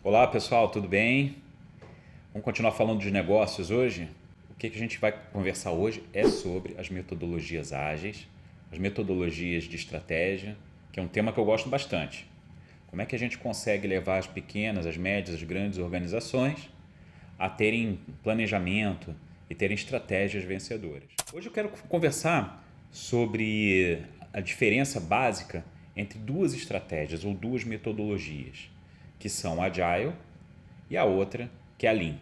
Olá pessoal, tudo bem? Vamos continuar falando de negócios hoje? O que a gente vai conversar hoje é sobre as metodologias ágeis, as metodologias de estratégia, que é um tema que eu gosto bastante. Como é que a gente consegue levar as pequenas, as médias, as grandes organizações a terem planejamento e terem estratégias vencedoras? Hoje eu quero conversar sobre a diferença básica entre duas estratégias ou duas metodologias, que são a Agile e a outra que é a Lean.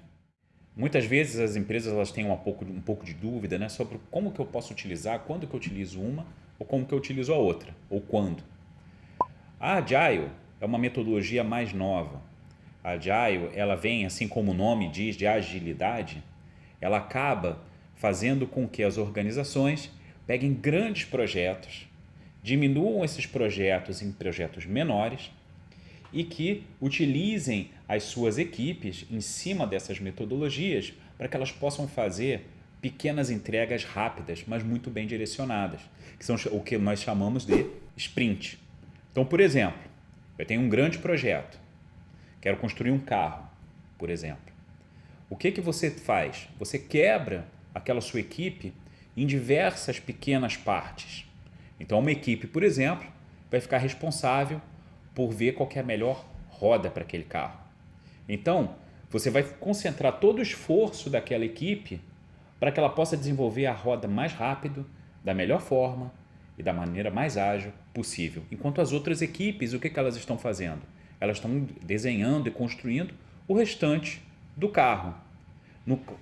Muitas vezes as empresas elas têm um pouco de dúvida, né, sobre como que eu posso utilizar, quando que eu utilizo uma ou como que eu utilizo a outra, ou quando. A Agile é uma metodologia mais nova. A Agile, ela vem, assim como o nome diz, de agilidade, ela acaba fazendo com que as organizações peguem grandes projetos, diminuam esses projetos em projetos menores e que utilizem as suas equipes em cima dessas metodologias para que elas possam fazer pequenas entregas rápidas, mas muito bem direcionadas, que são o que nós chamamos de sprint. Então, por exemplo, eu tenho um grande projeto, quero construir um carro, por exemplo. O que você faz? Você quebra aquela sua equipe em diversas pequenas partes. Então, uma equipe, por exemplo, vai ficar responsável por ver qual é a melhor roda para aquele carro. Então, você vai concentrar todo o esforço daquela equipe para que ela possa desenvolver a roda mais rápido, da melhor forma e da maneira mais ágil possível. Enquanto as outras equipes, o que elas estão fazendo? Elas estão desenhando e construindo o restante do carro.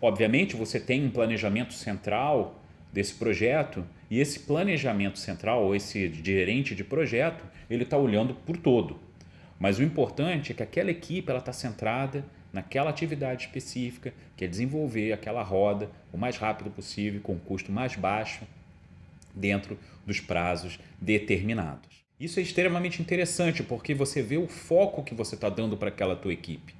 Obviamente, você tem um planejamento central desse projeto e esse planejamento central, ou esse gerente de projeto, ele está olhando por todo. Mas o importante é que aquela equipe está centrada naquela atividade específica, que é desenvolver aquela roda o mais rápido possível, com um custo mais baixo, dentro dos prazos determinados. Isso é extremamente interessante porque você vê o foco que você está dando para aquela tua equipe.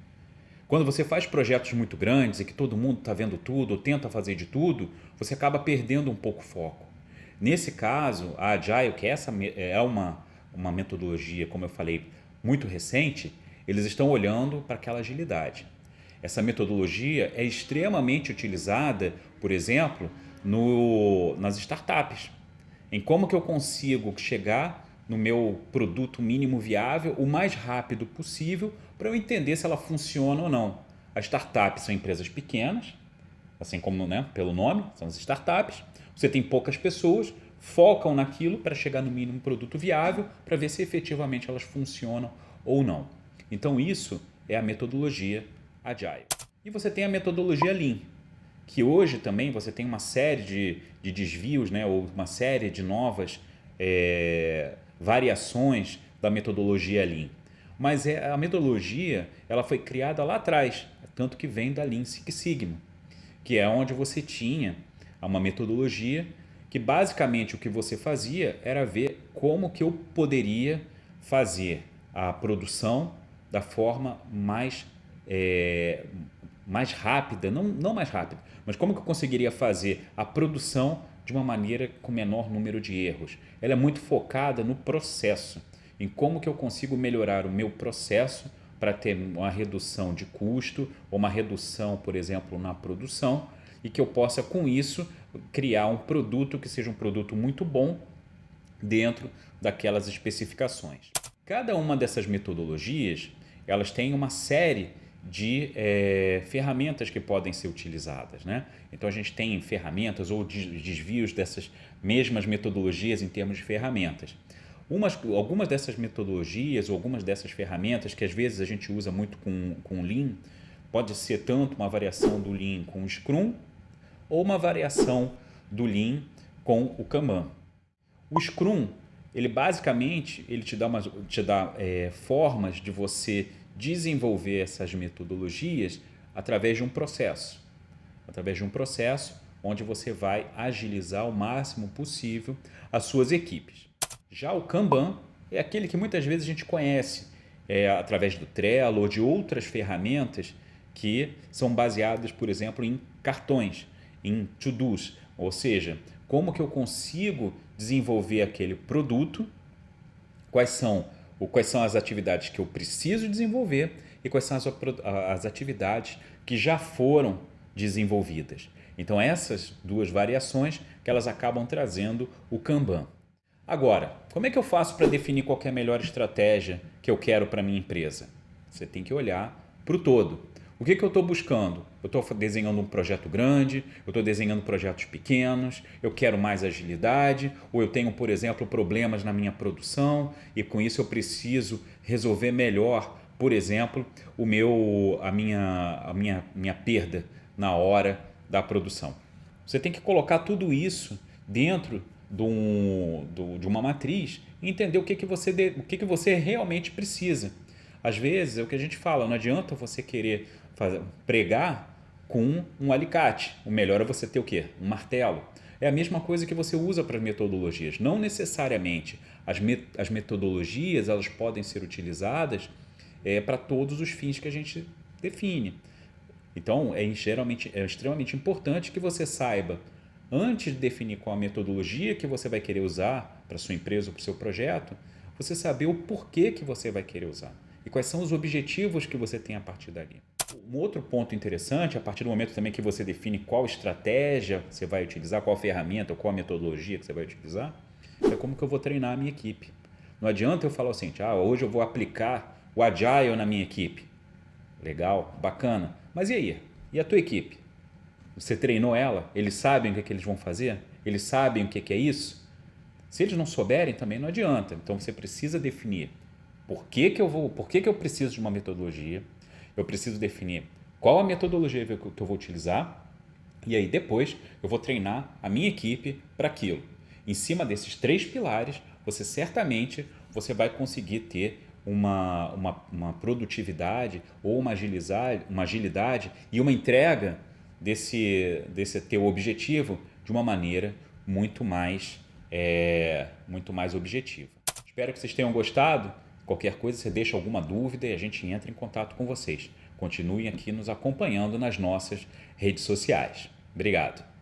Quando você faz projetos muito grandes e que todo mundo está vendo tudo ou tenta fazer de tudo, você acaba perdendo um pouco o foco. Nesse caso, a Agile, que essa é uma metodologia, como eu falei, muito recente, eles estão olhando para aquela agilidade. Essa metodologia é extremamente utilizada, por exemplo, nas startups. Em como que eu consigo chegar no meu produto mínimo viável o mais rápido possível para eu entender se ela funciona ou não. As startups são empresas pequenas, assim como, né, pelo nome, são as startups. Você tem poucas pessoas, focam naquilo para chegar no mínimo produto viável para ver se efetivamente elas funcionam ou não. Então isso é a metodologia Agile. E você tem a metodologia Lean, que hoje também você tem uma série de desvios, né, ou uma série de novas variações da metodologia Lean. Mas a metodologia ela foi criada lá atrás, tanto que vem da Lean Six Sigma, que é onde você tinha uma metodologia que basicamente o que você fazia era ver como que eu poderia fazer a produção da forma mais rápida, não mais rápida, mas como que eu conseguiria fazer a produção de uma maneira com menor número de erros. Ela é muito focada no processo, em como que eu consigo melhorar o meu processo para ter uma redução de custo ou uma redução, por exemplo, na produção e que eu possa, com isso, criar um produto que seja um produto muito bom dentro daquelas especificações. Cada uma dessas metodologias, elas têm uma série de ferramentas que podem ser utilizadas, né? Então a gente tem ferramentas ou desvios dessas mesmas metodologias em termos de ferramentas. Algumas dessas metodologias ou algumas dessas ferramentas que às vezes a gente usa muito com Lean, pode ser tanto uma variação do Lean com o Scrum ou uma variação do Lean com o Kanban. O Scrum, ele basicamente ele te dá formas de você desenvolver essas metodologias através de um processo. Através de um processo onde você vai agilizar o máximo possível as suas equipes. Já o Kanban é aquele que muitas vezes a gente conhece através do Trello ou de outras ferramentas que são baseadas, por exemplo, em cartões, em to-dos, ou seja, como que eu consigo desenvolver aquele produto, quais são ou quais são as atividades que eu preciso desenvolver e quais são as atividades que já foram desenvolvidas. Então, essas duas variações que elas acabam trazendo o Kanban. Agora, como é que eu faço para definir qual que é a melhor estratégia que eu quero para a minha empresa? Você tem que olhar para o todo. O que eu estou buscando? Eu estou desenhando um projeto grande, eu estou desenhando projetos pequenos, eu quero mais agilidade, ou eu tenho, por exemplo, problemas na minha produção e com isso eu preciso resolver melhor, por exemplo, a minha perda na hora da produção. Você tem que colocar tudo isso dentro de uma matriz e entender o que você realmente precisa. Às vezes é o que a gente fala, não adianta você querer pregar com um alicate. O melhor é você ter o quê? Um martelo. É a mesma coisa que você usa para as metodologias. Não necessariamente as metodologias elas podem ser utilizadas para todos os fins que a gente define. Então, é extremamente importante que você saiba, antes de definir qual a metodologia que você vai querer usar para a sua empresa ou para o seu projeto, você saber o porquê que você vai querer usar e quais são os objetivos que você tem a partir dali. Um outro ponto interessante, a partir do momento também que você define qual estratégia você vai utilizar, qual ferramenta ou qual metodologia que você vai utilizar, é como que eu vou treinar a minha equipe. Não adianta eu falar assim, hoje eu vou aplicar o Agile na minha equipe. Legal, bacana. Mas e aí? E a tua equipe? Você treinou ela? Eles sabem o que eles vão fazer? Eles sabem o que é isso? Se eles não souberem, também não adianta. Então você precisa definir por que eu preciso de uma metodologia, eu preciso definir qual a metodologia que eu vou utilizar e aí depois eu vou treinar a minha equipe para aquilo. Em cima desses 3 pilares, você vai conseguir ter uma produtividade ou uma agilidade e uma entrega desse teu objetivo de uma maneira muito mais objetiva. Espero que vocês tenham gostado. Qualquer coisa, você deixa alguma dúvida e a gente entra em contato com vocês. Continuem aqui nos acompanhando nas nossas redes sociais. Obrigado.